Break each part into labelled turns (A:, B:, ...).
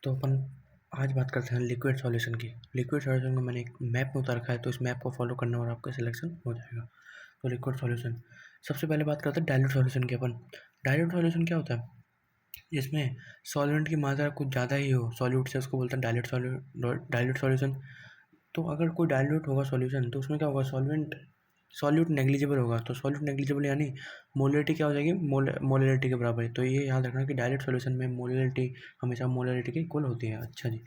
A: तो अपन आज बात करते हैं लिक्विड सॉल्यूशन की। लिक्विड सॉल्यूशन को मैंने एक मैप में उतार रखा है, तो इस मैप को फॉलो करना और आपका सिलेक्शन हो जाएगा। तो लिक्विड सॉल्यूशन, सबसे पहले बात करते हैं डाइल्यूट सॉल्यूशन की। अपन डाइल्यूट सॉल्यूशन क्या होता है? जिसमें सॉल्वेंट की मात्रा कुछ ज़्यादा ही हो सॉल्यूट से, उसको बोलते हैं डाइल्यूट सॉल्यूशन। तो अगर कोई डाइल्यूट होगा सॉल्यूशन, तो उसमें क्या होगा, सॉल्यूट नेग्लिजिबल होगा। तो सॉल्यूट नेग्लिजिबल यानी मोलरिटी क्या हो जाएगी, मोलरिटी के बराबर है। तो ये याद रखना कि डायरेक्ट सॉल्यूशन में मोलरिटी हमेशा मोलरिटी के इक्वल होती है। अच्छा जी,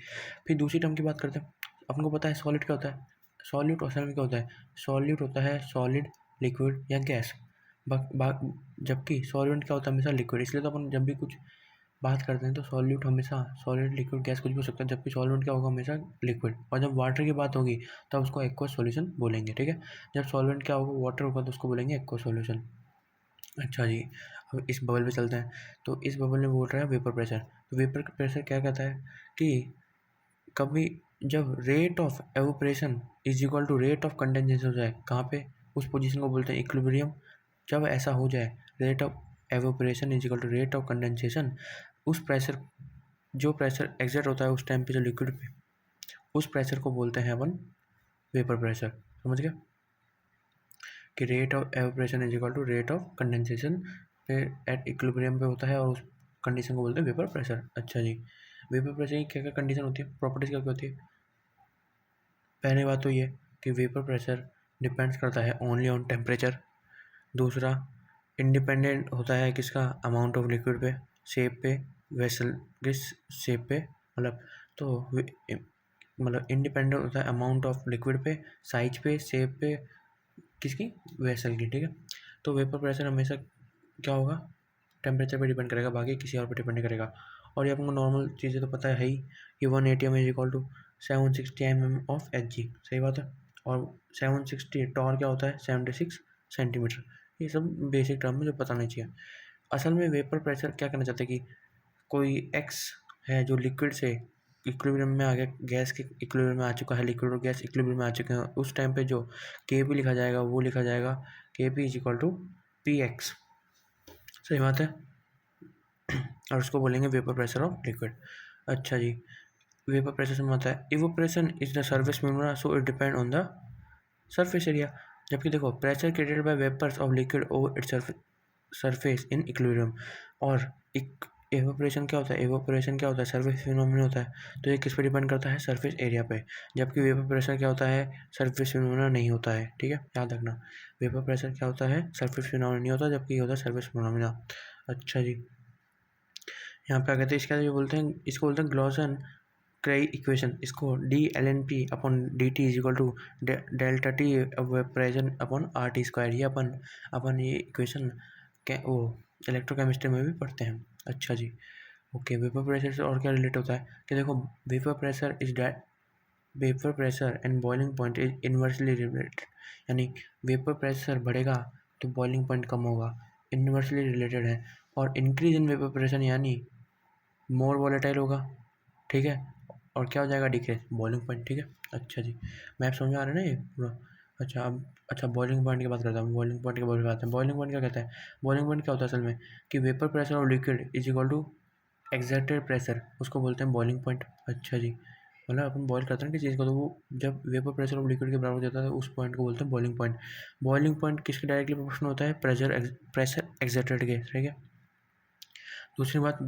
A: फिर दूसरी टर्म की बात करते हैं। अपन को पता है सॉलिड क्या होता है। सॉल्यूट असल में क्या होता है, सॉल्यूट होता है सॉलिड, लिक्विड या गैस। जबकि सॉल्वेंट क्या होता है, हमेशा लिक्विड। इसलिए तो अपन जब भी कुछ बात करते हैं तो सॉल्यूट हमेशा सॉलिड, लिक्विड, गैस कुछ भी हो सकता है, जबकि सॉल्वेंट क्या होगा, हमेशा लिक्विड। और जब वाटर की बात होगी तब उसको एक्वस सॉल्यूशन बोलेंगे। ठीक है, जब सॉल्वेंट क्या होगा, वाटर होगा, तो उसको बोलेंगे एक्वस सॉल्यूशन। अच्छा जी, अब इस बबल पे चलते हैं। तो इस बबल में बोल रहा है वेपर प्रेशर। तो वेपर प्रेशर क्या कहता है कि कभी जब rate of evaporation is equal to rate of condensation हो जाए, कहाँ पे, उस पोजीशन को बोलते हैं इक्विलिब्रियम। जब ऐसा हो जाए, rate of evaporation is equal to rate of condensation, उस प्रेशर, जो प्रेशर एग्जर्ट होता है उस टाइम पे जो लिक्विड पे, उस प्रेशर को बोलते हैं अपन वेपर प्रेशर। समझ गया कि rate of evaporation is equal to rate of condensation पे एट इक्विलिब्रियम पे होता है, और उस कंडीशन को बोलते हैं वेपर प्रेशर। अच्छा जी, वेपर प्रेशर की क्या क्या कंडीशन होती है, प्रॉपर्टीज क्या क्या होती है। पहली बात तो ये कि वेपर प्रेशर डिपेंड्स करता है ओनली ऑन टेम्परेचर। दूसरा, इंडिपेंडेंट होता है किसका, अमाउंट ऑफ लिक्विड पे, शेप पे, वेसल किस शेप पे, मतलब तो मतलब इंडिपेंडेंट होता है अमाउंट ऑफ लिक्विड पे, साइज पे, शेप पे, किसकी, वेसल की। ठीक है, तो वेपर प्रेशर हमेशा क्या होगा, टेम्परेचर पे डिपेंड करेगा, बाकी किसी और पे डिपेंड नहीं करेगा। और ये आपको नॉर्मल चीज़ें तो पता है ही कि 1 atm is equal to 760 mm of Hg। सही बात है। और 760 टॉर क्या होता है, 76 सेंटीमीटर। ये सब बेसिक टर्म में जो पता नहीं चाहिए। असल में वेपर प्रेशर क्या करना चाहते हैं कि कोई एक्स है जो लिक्विड से इक्विलिब्रियम में आ गया, गैस के इक्विलिब्रियम में आ चुका है, लिक्विड और गैस इक्विलिब्रियम में आ चुके हैं, उस टाइम पे जो के पी लिखा जाएगा वो लिखा जाएगा के P is equal to P X. सही बात है। और उसको बोलेंगे वेपर प्रेशर ऑफ लिक्विड। अच्छा जी, वेपर प्रेशर से आता है इवोपरेशन इज द सर्फेस मिनरा, so it depend on the surface area. जबकि देखो, pressure created by vapours of liquid over its surface in equilibrium. और एवोपरेशन क्या होता है, एवोपरेशन क्या होता है, सरफेस फिनोमेना होता है। तो ये किस पे डिपेंड करता है, सरफेस एरिया पे। जबकि वेपर प्रेशर क्या होता है, सरफेस फिनोमेना नहीं होता है। ठीक है, याद रखना, वेपर प्रेशर क्या होता है, सरफेस फिनोमेना नहीं होता, जबकि ये होता है सरफेस फिनोमेना। अच्छा जी, यहाँ पे क्या कहते हैं, इसका जो बोलते हैं, इसको बोलते हैं ग्लॉसन क्राई इक्वेशन। इसको DLNP upon DT is equal to delta T vaporisation upon RT square. ये अपन ये इक्वेशन वो इलेक्ट्रोकेमिस्ट्री में भी पढ़ते हैं। अच्छा जी, ओके। वेपर प्रेशर से और क्या रिलेट होता है कि देखो, vapour pressure is vapour pressure and boiling point is inversely related. यानी वेपर प्रेशर बढ़ेगा तो बॉइलिंग पॉइंट कम होगा, इन्वर्सली रिलेटेड है। और इंक्रीज इन वेपर प्रेशर यानी मोर वॉलेटाइल होगा। ठीक है, और क्या हो जाएगा, डिक्रीज बॉइलिंग पॉइंट। ठीक है, अच्छा जी, मैप समझ में आ रहा है ना ये पूरा। अच्छा, अब अच्छा बॉइलिंग पॉइंट की बात करता हूँ। बॉइलिंग पॉइंट के बारे में बात है। बॉइलिंग पॉइंट क्या कहता है, बॉइलिंग पॉइंट क्या होता है असल में कि वेपर प्रेशर और liquid is equal to exerted pressure, उसको बोलते हैं बॉइलिंग पॉइंट। अच्छा जी, मतलब अपन बॉयल करते हैं किसी चीज़ को, तो वो जब वेपर प्रेशर और लिक्विड के बराबर हो जाता है उस पॉइंट को बोलते हैं बॉइलिंग पॉइंट। बॉइलिंग पॉइंट किसके डायरेक्टली प्रोपोर्शनल होता है, प्रेशर एग्जर्टेड के। ठीक है, दूसरी बात,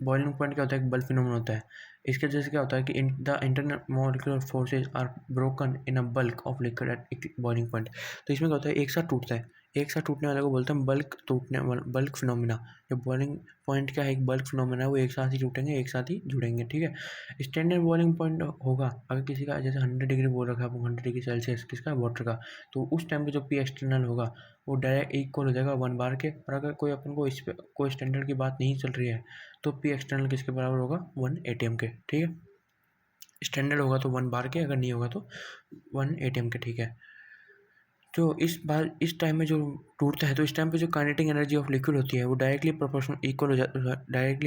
A: बॉइलिंग पॉइंट क्या होता है, एक बल्क फिनोमेनन होता है। इसके वजह से क्या होता है कि the internal molecular forces are broken in a bulk of liquid at boiling point. तो इसमें क्या होता है, एक साथ टूटता है, एक साथ टूटने वाले को बोलते हैं बल्क फिनोमिना। जो बॉइलिंग पॉइंट क्या है, एक बल्क फिनोमिना है, वो एक साथ ही टूटेंगे, एक साथ ही जुड़ेंगे। ठीक है, स्टैंडर्ड बॉइलिंग पॉइंट होगा अगर किसी का जैसे 100 डिग्री बोल रखा है, 100 डिग्री सेल्सियस किसका, वाटर का, तो उस टाइम पे जो पी एक्सटर्नल होगा वो डायरेक्ट इक्वल हो जाएगा 1 बार के। और अगर कोई अपन को इस पे कोई स्टैंडर्ड की बात नहीं चल रही है तो पी एक्सटर्नल किसके बराबर होगा, 1 ATM के। ठीक है, स्टैंडर्ड होगा तो 1 बार के, अगर नहीं होगा तो 1 ATM के। ठीक है, जो इस टाइम में जो टूटता है, तो इस टाइम पे जो काइनेटिक एनर्जी ऑफ लिक्विड होती है वो डायरेक्टली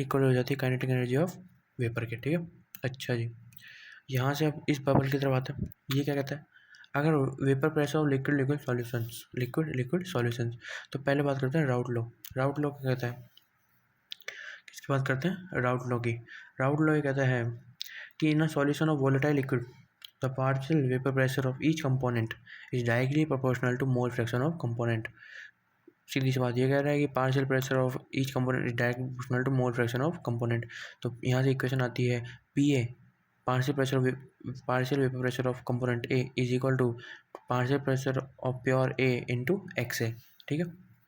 A: इक्वल हो जाती है काइनेटिक एनर्जी ऑफ वेपर के। ठीक है, अच्छा जी, यहाँ से अब इस बबल की तरफ आते हैं। ये क्या कहता है, अगर vapour pressure of liquid liquid solutions. तो पहले बात करते हैं राउट लॉ। राउट लॉ क्या कहता है, किसकी बात करते हैं, राउट लॉ की। राउट लॉ ये कहता है कि in a solution of volatile liquid the partial vapour pressure of each component is directly proportional to mole fraction of component. सीधी सी बात ये कह रहा है कि partial pressure of each component is directly proportional to mole fraction of component. तो यहाँ से इक्वेशन आती है P A partial vapour pressure of component A is equal to partial pressure of pure A into x A. ठीक है,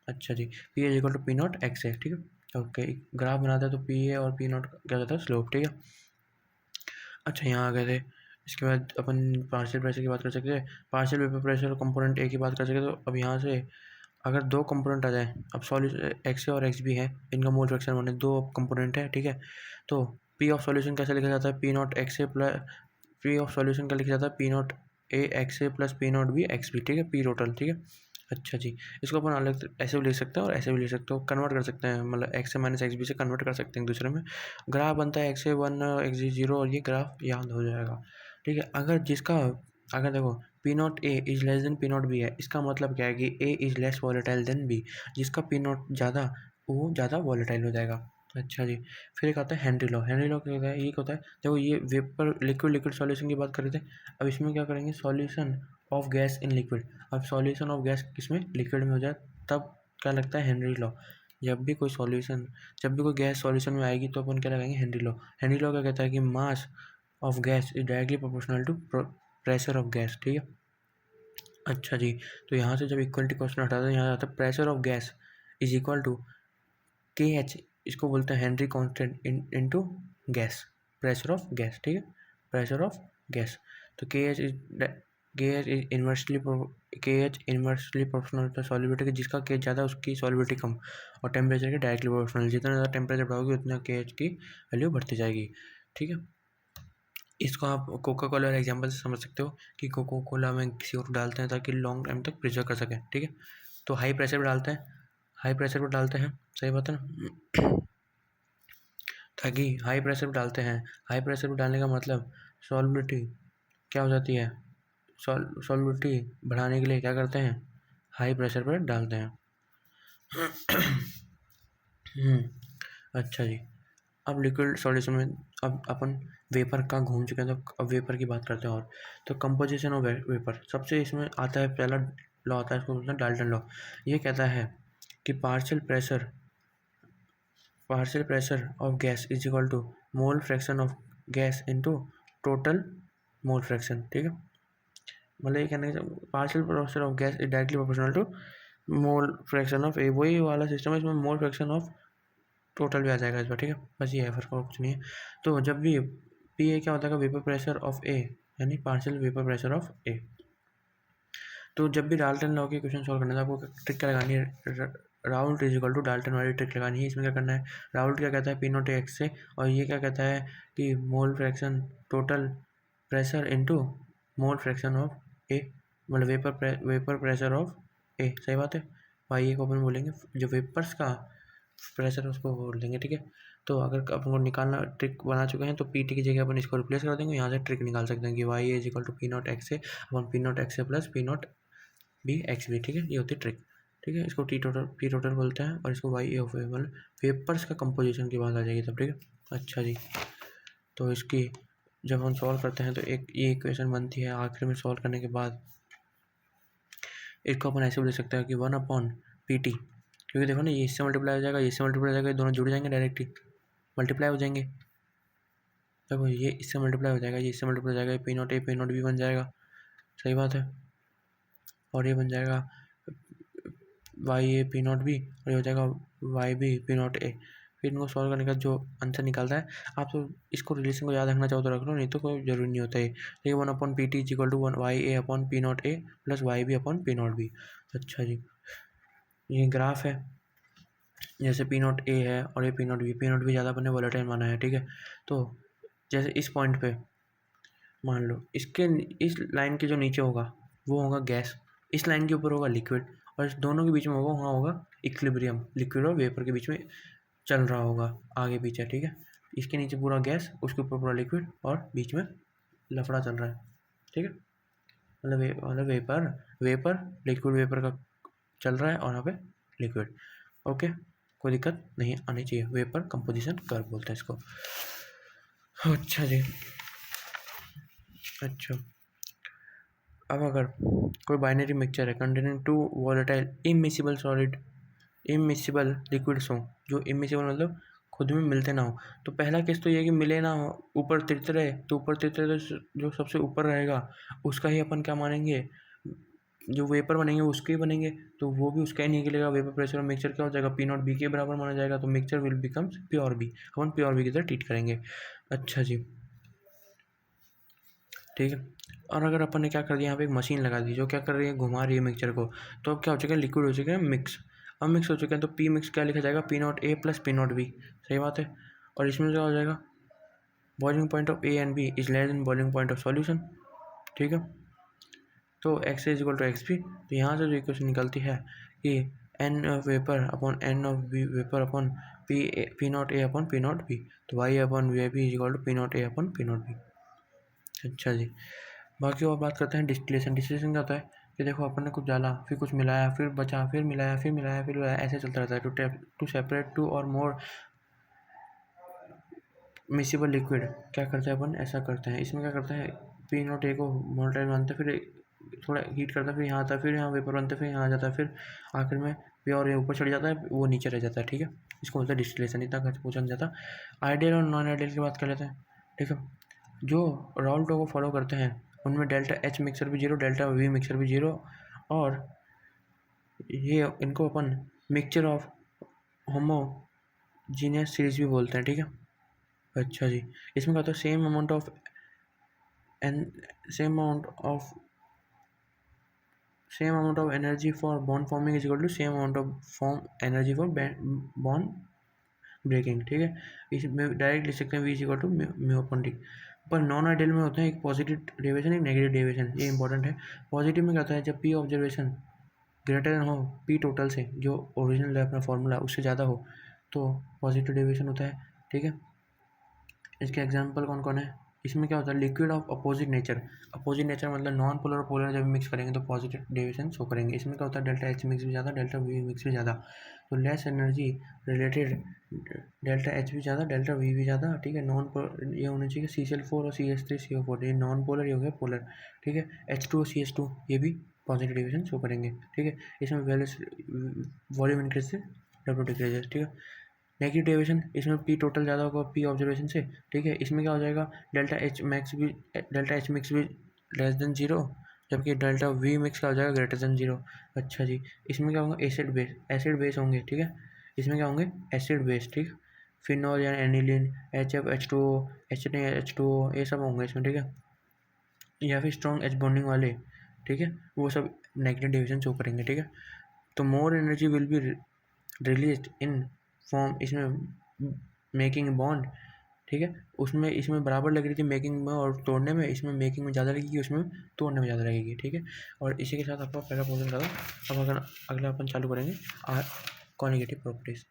A: अच्छा जी, P is equal to P not X A. ठीक है, ओके, ग्राफ बनाता है तो पी ए और पी नॉट क्या होता है, स्लोप। ठीक है, अच्छा यहाँ आ गए थे। इसके बाद अपन पार्शियल प्रेशर की बात कर सकते हैं, पार्शियल वेपर प्रेशर कंपोनेंट ए की बात कर सकते हैं। तो अब यहाँ से अगर दो कंपोनेंट आ जाए, अब सॉल्यूशन एक्स ए और एक्स बी है, इनका मोल फ्रैक्शन बने, दो कंपोनेंट है। ठीक है, तो पी ऑफ सॉल्यूशन कैसे लिखा जाता है, P not X A plus P of solution क्या लिखा जाता है, P not A X A plus P not B X B. ठीक है, पी टोटल। ठीक है, अच्छा जी, इसको अपन अलग ऐसे भी लिख सकते हैं और ऐसे भी लिख सकते हो, कन्वर्ट कर सकते हैं, मतलब एक्स ए माइनस एक्स बी से कन्वर्ट कर सकते हैं दूसरे में। ग्राफ बनता है एक्स ए 1 एक्स जी 0 और ये ग्राफ याद हो जाएगा। ठीक है, अगर देखो P not A is less than P not B है, इसका मतलब क्या है कि A is less volatile than B, जिसका पी नॉट ज़्यादा वो ज़्यादा वॉलेटाइल हो जाएगा। अच्छा जी, फिर एक आता है हेनरी लॉ। हेनरी लॉ क्या होता है, ये क्या होता है, देखो ये वेपर लिक्विड लिक्विड सॉल्यूशन की बात कर रहे थे, अब इसमें क्या करेंगे, solution of gas in liquid. अब सॉल्यूशन ऑफ गैस किसमें, लिक्विड में हो जाए, तब क्या लगता है, हेनरी लॉ। जब भी कोई गैस सॉल्यूशन में आएगी तो अपन क्या लगाएंगे, हेनरी लॉ। हेनरी लॉ क्या कहता है कि mass of gas is directly proportional to pressure of gas. ठीक है, अच्छा जी, तो यहाँ से जब इक्वलिटी क्वेश्चन हटाते हैं, यहाँ आता है pressure of gas is equal to K H, इसको बोलते हैं Henry constant into gas, pressure of gas. ठीक है, प्रेशर ऑफ गैस, तो K H inversely proportional to solubility के, जिसका के ज़्यादा उसकी सॉल्युबिलिटी कम, और टेम्परेचर के डायरेक्टली प्रोपोर्शनल, जितना ज़्यादा टेम्परेचर बढ़ाओगे उतना के एच की वैल्यू बढ़ती जाएगी। ठीक है, इसको आप कोका कोला एग्जाम्पल से समझ सकते हो कि कोका कोला में CO2 डालते हैं ताकि लॉन्ग टाइम तक प्रिजर्व कर सकें। ठीक है, तो हाई प्रेशर पर डालते हैं, सही बात है ना, ताकि हाई प्रेशर पर डालते हैं, हाई प्रेशर पर डालने का मतलब सॉल्युबिलिटी क्या हो जाती है, सॉल्युबिलिटी बढ़ाने के लिए क्या करते हैं, हाई प्रेशर पर डालते हैं। अच्छा जी, अब लिक्विड सॉल्यूशन में अब अपन वेपर का घूम चुके हैं, तो अब वेपर की बात करते हैं। और तो कंपोजिशन ऑफ वेपर, सबसे इसमें आता है पहला लॉ आता है, इसको बोलते हैं डाल्टन लॉ। ये कहता है कि partial pressure of gas is equal to mole fraction of gas into total mole fraction. ठीक है, मतलब ये कहने का partial pressure of gas is directly proportional to mole fraction of A, वही वाला सिस्टम है, इसमें मोल फ्रैक्शन ऑफ टोटल भी आ जाएगा इस बार। ठीक है, बस ये है, फर्क और कुछ नहीं है। तो जब भी पी ए क्या होता है, वेपर प्रेशर ऑफ ए, यानी partial vapour pressure of A. तो जब भी डाल्टन लॉ के क्वेश्चन सॉल्व करना है, आपको ट्रिक क्या लगानी है, Raoult is equal to Dalton वाली ट्रिक लगानी है। इसमें क्या करना है, राउल्ट क्या कहता है, पी नॉट एक्स से, और ये क्या कहता है कि mole fraction total pressure into mole fraction of A, मतलब वेपर प्रेशर ऑफ ए, सही बात है। वाई ए को अपन बोलेंगे जो वेपर्स का प्रेशर है उसको बोल देंगे। ठीक है, तो अगर अपन को निकालना ट्रिक बना चुके हैं तो पी टी की जगह अपन इसको रिप्लेस कर देंगे, यहाँ से ट्रिक निकाल सकते हैं कि Y is equal to P not X A upon P not X A plus P not B X B. ठीक है, ये होती है ट्रिक। ठीक है, इसको पी टोटल बोलते हैं, और इसको वाई ए ऑफ ए, मतलब वेपर्स का कंपोजिशन की बात आ जाएगी तब। ठीक है, अच्छा जी, तो इसकी जब हम सॉल्व करते हैं तो एक ये इक्वेशन बनती है, आखिर में सॉल्व करने के बाद इसको अपन ऐसे भी लिख सकते हैं कि 1/PT, क्योंकि देखो ना, ये इससे मल्टीप्लाई हो जाएगा, इससे मल्टीप्लाई हो जाएगा, ये दोनों जुड़ जाएंगे, डायरेक्टली मल्टीप्लाई हो जाएंगे। देखो ये इससे मल्टीप्लाई हो जाएगा, ये इससे मल्टीप्लाई हो जाएगा, P not A P not B बन जाएगा, सही बात है, और ये बन जाएगा Y A P not B, और ये हो जाएगा Y B P not A. फिर इनको सॉल्व करने का जो आंसर निकलता है, आप तो इसको रिलेशन को याद रखना चाहो तो रख लो, नहीं तो कोई जरूरी नहीं होता है। ये 1/PT is equal to 1 Y A upon P not A plus Y B upon P not B. अच्छा जी, ये ग्राफ है, जैसे पी नॉट ए है और ये पी नॉट बी ज़्यादा अपने वोलेटाइल माना है। ठीक है, तो जैसे इस पॉइंट पे मान लो इसके इस लाइन के जो नीचे होगा वो होगा गैस, इस लाइन के ऊपर होगा लिक्विड, और इस दोनों के बीच में होगा, वहाँ होगा इक्विलिब्रियम, लिक्विड और वेपर के बीच में चल रहा होगा आगे पीछे। ठीक है, इसके नीचे पूरा गैस, उसके ऊपर पूरा लिक्विड, और बीच में लफड़ा चल रहा है। ठीक है, मतलब वेपर लिक्विड वेपर का चल रहा है, और यहाँ पे लिक्विड। ओके, कोई दिक्कत नहीं आनी चाहिए, वेपर कंपोजिशन कर्व बोलते हैं इसको। अच्छा जी। अच्छा, अब अगर कोई बाइनरी मिक्सचर है containing two volatile immiscible liquids हों, जो इमिसिबल मतलब खुद में मिलते ना हो, तो पहला केस तो ये है कि मिले ना हो, ऊपर तिरतरे, तो ऊपर तिरतरे तो जो सबसे ऊपर रहेगा उसका ही अपन क्या मानेंगे, जो वेपर बनेंगे उसके ही बनेंगे, तो वो भी उसका ही निकलेगा वेपर प्रेशर और मिक्सचर क्या हो जाएगा, पी नॉट बी के बराबर माना जाएगा, तो mixture will becomes pure B, अपन प्योर बी की तरह ट्रीट करेंगे। अच्छा जी, ठीक है। और अगर अपन ने क्या कर दिया, यहाँ पे एक मशीन लगा दी जो क्या कर रही है, घुमा रही है मिक्सचर को, तो अब क्या हो चुका है, लिक्विड हो चुका है मिक्स। अब मिक्स हो चुका है तो पी मिक्स क्या लिखा जाएगा, P not A plus P not B, सही बात है। और इसमें क्या हो जाएगा, boiling point of A and B is less than boiling point of solution, ठीक है। तो X is equal to X P, तो यहाँ से जो इक्वेशन निकलती है कि N of vapour upon N of B vapour upon P not A upon P not B, तो Y upon V I P is equal to P not A upon P not B. अच्छा जी, बाकी और बात करते हैं distillation. Distillation क्या होता है कि देखो अपन ने कुछ डाला, फिर कुछ मिलाया, फिर बचा, फिर मिलाया, फिर मिलाया, फिर मिलाया, ऐसे चलता रहता है। टू सेपरेट टू और मोर मिसिबल लिक्विड क्या करते हैं अपन, ऐसा करते हैं। इसमें क्या करते हैं, पी नॉट ए को मोनोटाइल मानते हैं, फिर थोड़ा हीट करता है, फिर यहाँ आता है, फिर यहाँ वेपर बनते हैं, फिर यहाँ आ जाता है, फिर आखिर में प्योर ऊपर चढ़ जाता है, वो नीचे रह जाता है, ठीक है। इसको बोलते हैं डिस्टिलेशन। इतना खर्च पूछा नहीं जाता। आइडियल और नॉन आइडियल की बात कर लेते हैं, ठीक है। जो राउल्टो को फॉलो करते हैं उनमें डेल्टा एच मिक्सर भी जीरो, डेल्टा वी मिक्सर भी जीरो, और ये इनको अपन मिक्सचर ऑफ होमोजीनियस सीरीज भी बोलते हैं, ठीक है। अच्छा जी, इसमें क्या होता है, same amount of energy for bond forming is equal to same amount of form energy for bond breaking, ठीक है। इसमें डायरेक्ट लिख सकते हैं V is equal to mu upon D. पर नॉन आइडियल में होते हैं एक पॉजिटिव डेविएशन, एक नेगेटिव डेविएशन, ये इंपॉर्टेंट है। पॉजिटिव में क्या होता है, जब पी ऑब्जर्वेशन ग्रेटर देन हो पी टोटल से, जो ओरिजिनल है अपना फॉर्मूला उससे ज़्यादा हो, तो पॉजिटिव डेविएशन होता है, ठीक है। इसके एग्जांपल कौन कौन है, इसमें क्या होता है, liquid of opposite nature. Opposite nature मतलब नॉन पोलर और पोलर जब मिक्स करेंगे तो पॉजिटिव डेविएशन शो करेंगे। इसमें क्या होता है, डेल्टा एच मिक्स भी ज़्यादा, डेल्टा वी मिक्स भी ज़्यादा, तो less energy related, delta H भी ज़्यादा, डेल्टा वी भी ज़्यादा, ठीक है। नॉन पोलर ये होना चाहिए CCl4 और CH3CO4, ये नॉन पोलर, ये हो गया पोलर, ठीक है। H2 और CH2 ये भी पॉजिटिव डेविएशन शो करेंगे, ठीक है। इसमें वॉल्यूम इंक्रीज से डब्ल्यू डिक्रीज, ठीक है। नेगेटिव डेविएशन, इसमें पी टोटल ज़्यादा होगा पी ऑब्जर्वेशन से, ठीक है। इसमें क्या हो जाएगा, डेल्टा एच मिक्स भी लेस देन जीरो, जबकि डेल्टा वी मिक्स का हो जाएगा ग्रेटर देन जीरो। अच्छा जी, इसमें क्या होगा, एसिड बेस होंगे, ठीक है। इसमें क्या होंगे, एसिड बेस, ठीक। फिनॉल या aniline, HF H2O, HNA H2O, ये सब होंगे इसमें, ठीक है। या फिर स्ट्रॉन्ग एच बॉन्डिंग वाले, ठीक है, वो सब नेगेटिव डिविजन शो करेंगे, ठीक है। तो more energy will be release in form, इसमें मेकिंग बॉन्ड, ठीक है। उसमें इसमें बराबर लग रही थी मेकिंग में और तोड़ने में, इसमें मेकिंग में ज़्यादा लगेगी, उसमें तोड़ने में ज़्यादा लगेगी, ठीक है। और इसी के साथ आपका पहला पोर्शन था। अब अगर अगला अपन चालू करेंगे कॉन्जुगेटिव प्रॉपर्टीज़।